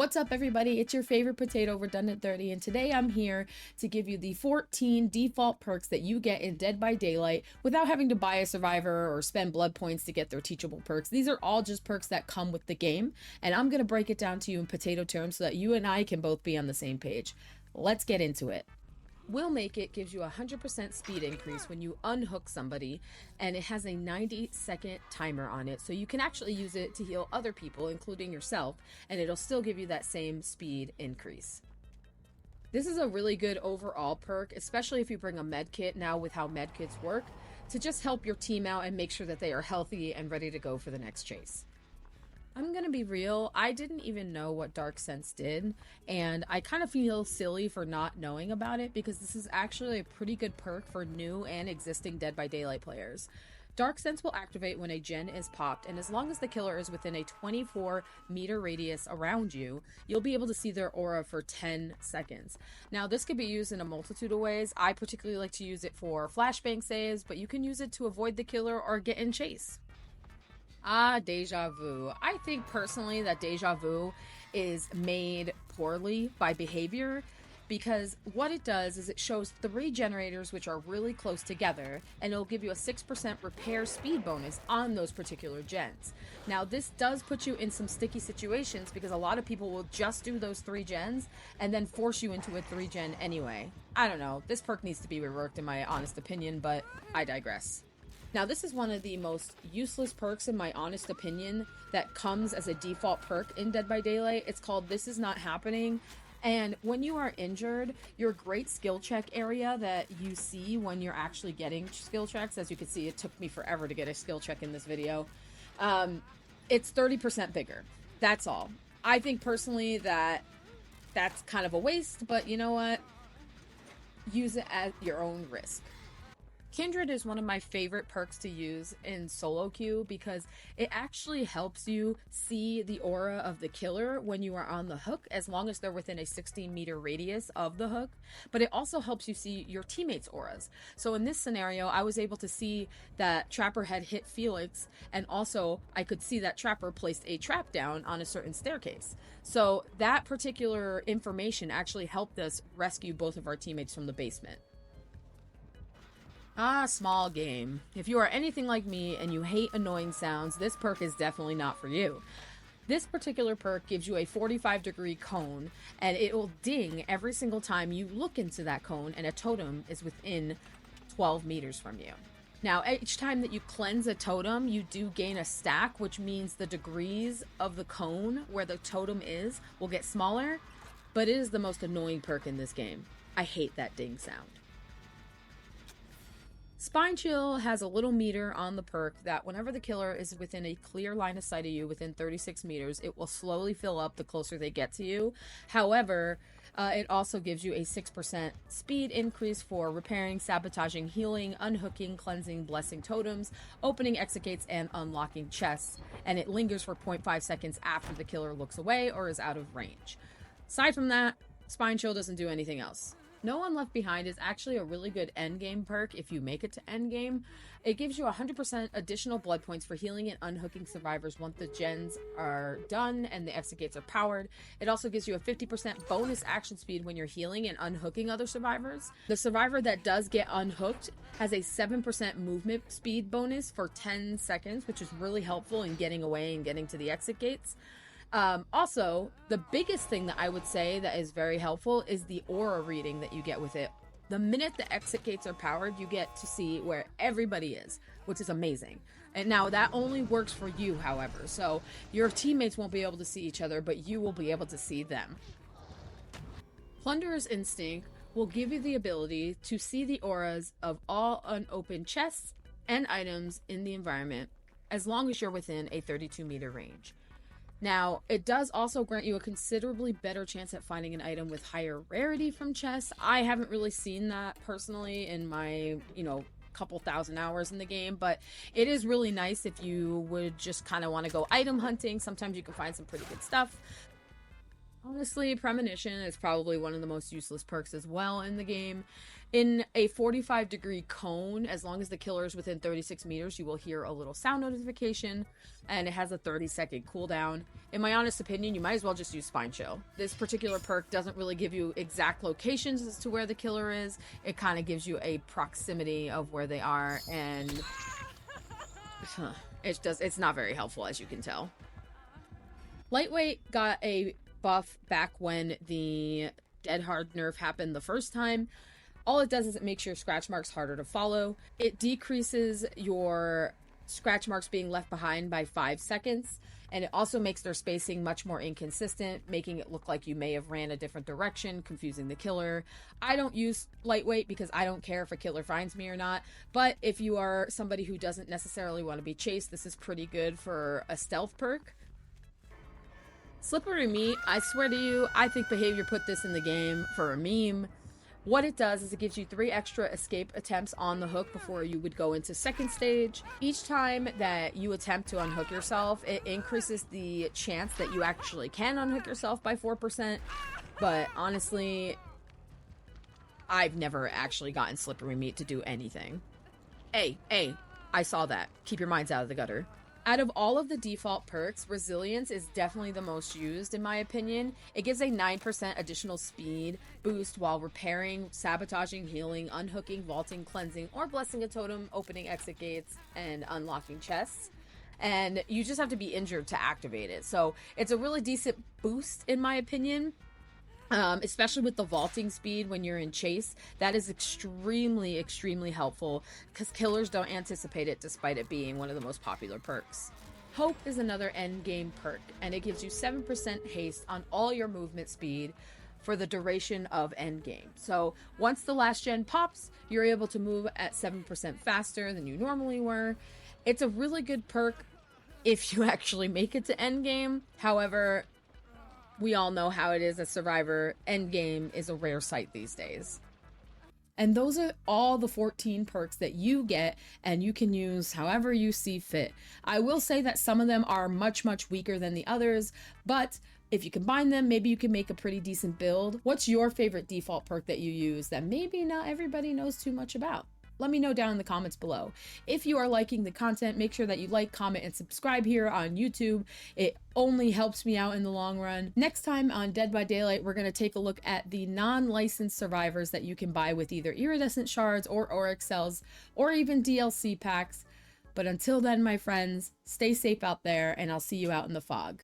What's up, everybody? It's your favorite potato, Redundant 30, and today I'm here to give you the 14 default perks that you get in Dead by Daylight without having to buy a survivor or spend blood points to get their teachable perks. These are all just perks that come with the game, and I'm going to break it down to you in potato terms so that you and I can both be on the same page. Let's get into it. Will Make It gives you a 100% speed increase when you unhook somebody, and it has a 90-second timer on it, so you can actually use it to heal other people, including yourself, and it'll still give you that same speed increase. This is a really good overall perk, especially if you bring a med kit now with how med kits work, to just help your team out and make sure that they are healthy and ready to go for the next chase. I'm gonna be real, I didn't even know what Dark Sense did, and I kind of feel silly for not knowing about it because this is actually a pretty good perk for new and existing Dead by Daylight players. Dark Sense will activate when a gen is popped, and as long as the killer is within a 24-meter radius around you, you'll be able to see their aura for 10 seconds. Now, this could be used in a multitude of ways. I particularly like to use it for flashbang saves, but you can use it to avoid the killer or get in chase. Deja vu. I think personally that deja vu is made poorly by behavior because what it does is it shows 3 generators which are really close together, and it'll give you a 6% repair speed bonus on those particular gens. Now, this does put you in some sticky situations because a lot of people will just do those 3 gens and then force you into a 3 gen anyway. I don't know. This perk needs to be reworked in my honest opinion, but I digress. Now, this is one of the most useless perks, in my honest opinion, that comes as a default perk in Dead by Daylight. It's called This Is Not Happening. And when you are injured, your great skill check area that you see when you're actually getting skill checks, as you can see, it took me forever to get a skill check in this video, it's 30% bigger. That's all. I think personally that that's kind of a waste, but you know what? Use it at your own risk. Kindred is one of my favorite perks to use in solo queue because it actually helps you see the aura of the killer when you are on the hook, as long as they're within a 16-meter radius of the hook, but it also helps you see your teammates' auras. So in this scenario, I was able to see that Trapper had hit Felix, and also I could see that Trapper placed a trap down on a certain staircase. So that particular information actually helped us rescue both of our teammates from the basement. Small game. If you are anything like me and you hate annoying sounds, this perk is definitely not for you. This particular perk gives you a 45-degree cone, and it will ding every single time you look into that cone and a totem is within 12 meters from you. Now, each time that you cleanse a totem, you do gain a stack, which means the degrees of the cone where the totem is will get smaller, but it is the most annoying perk in this game. I hate that ding sound. Spine Chill has a little meter on the perk that whenever the killer is within a clear line of sight of you within 36 meters, it will slowly fill up the closer they get to you. However, it also gives you a 6% speed increase for repairing, sabotaging, healing, unhooking, cleansing, blessing totems, opening exit gates, and unlocking chests. And it lingers for 0.5 seconds after the killer looks away or is out of range. Aside from that, Spine Chill doesn't do anything else. No One Left Behind is actually a really good endgame perk if you make it to endgame. It gives you 100% additional blood points for healing and unhooking survivors once the gens are done and the exit gates are powered. It also gives you a 50% bonus action speed when you're healing and unhooking other survivors. The survivor that does get unhooked has a 7% movement speed bonus for 10 seconds, which is really helpful in getting away and getting to the exit gates. Also, the biggest thing that I would say that is very helpful is the aura reading that you get with it. The minute the exit gates are powered, you get to see where everybody is, which is amazing. And now that only works for you, however, so your teammates won't be able to see each other, but you will be able to see them. Plunderer's Instinct will give you the ability to see the auras of all unopened chests and items in the environment, as long as you're within a 32-meter range. Now, it does also grant you a considerably better chance at finding an item with higher rarity from chests. I haven't really seen that personally in my, couple thousand hours in the game, but it is really nice if you would just kind of want to go item hunting. Sometimes you can find some pretty good stuff. Oh Honestly, Premonition is probably one of the most useless perks as well in the game. In a 45-degree cone, as long as the killer is within 36 meters, you will hear a little sound notification, and it has a 30-second cooldown. In my honest opinion, you might as well just use Spine Chill. This particular perk doesn't really give you exact locations as to where the killer is. It kind of gives you a proximity of where they are, and it's not very helpful, as you can tell. Lightweight got a buff back when the Dead Hard nerf happened the first time. All it does is it makes your scratch marks harder to follow. It decreases your scratch marks being left behind by 5 seconds, and it also makes their spacing much more inconsistent, making it look like you may have ran a different direction, confusing the killer. I don't use Lightweight because I don't care if a killer finds me or not, but if you are somebody who doesn't necessarily want to be chased, this is pretty good for a stealth perk. Slippery Meat, I swear to you, I think Behavior put this in the game for a meme. What it does is it gives you 3 extra escape attempts on the hook before you would go into second stage. Each time that you attempt to unhook yourself, it increases the chance that you actually can unhook yourself by 4%. But honestly, I've never actually gotten Slippery Meat to do anything. Hey, I saw that. Keep your minds out of the gutter. Out of all of the default perks, Resilience is definitely the most used in my opinion. It gives a 9% additional speed boost while repairing, sabotaging, healing, unhooking, vaulting, cleansing, or blessing a totem, opening exit gates, and unlocking chests. And you just have to be injured to activate it. So it's a really decent boost in my opinion. Especially with the vaulting speed when you're in chase. That is extremely, extremely helpful because killers don't anticipate it despite it being one of the most popular perks. Hope is another endgame perk, and it gives you 7% haste on all your movement speed for the duration of endgame. So once the last gen pops, you're able to move at 7% faster than you normally were. It's a really good perk if you actually make it to endgame. However, we all know how it is as Survivor. Endgame is a rare sight these days. And those are all the 14 perks that you get, and you can use however you see fit. I will say that some of them are much, much weaker than the others, but if you combine them, maybe you can make a pretty decent build. What's your favorite default perk that you use that maybe not everybody knows too much about? Let me know down in the comments below. If you are liking the content, make sure that you like, comment, and subscribe here on YouTube. It only helps me out in the long run. Next time on Dead by Daylight, we're going to take a look at the non-licensed survivors that you can buy with either iridescent shards or oryx cells or even DLC packs. But until then, my friends, stay safe out there, and I'll see you out in the fog.